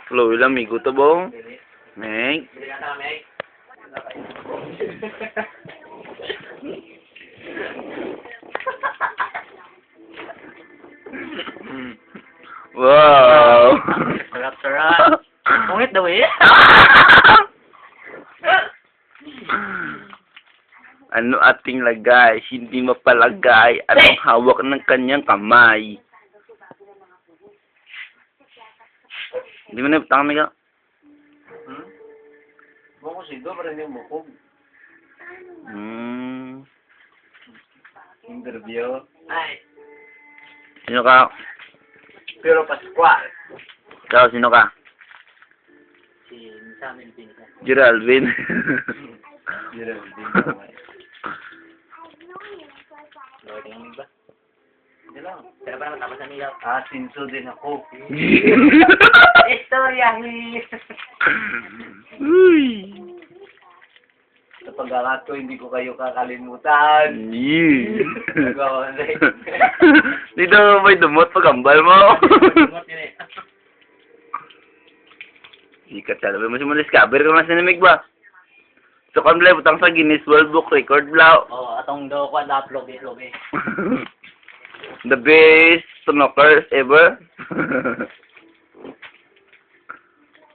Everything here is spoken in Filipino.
Flow lang, amigo to bong. Meg. Bili na kami. Wow. Sarap. Pungit daw eh. Ano ating lagay? Hindi mapalagay. Anong hawak ng kanyang kamay? Hindi mo na ipatang kami ka. Buko sido, parang yung bukog. Interview. Ay. Sino ka? Pero Pascual. Ikaw, sino ka? Si Samuel Pinta. Geraldine. Geraldine. Lord lang ba? Hindi lang. Pero parang matapos na nilaw. Sinso din ako. Istorya. Uy. Sa pag-akat ko, hindi ko kayo kakalimutan. Yeah. Nagawa na eh. Dito may dumot pagambal mo. Ikat sa labi mo si discover ko na sinamig ba? So kung blay butang sa Guinness World Book Record blaw. Oo, atong daw ko na-upload eh. The best snorkers ever.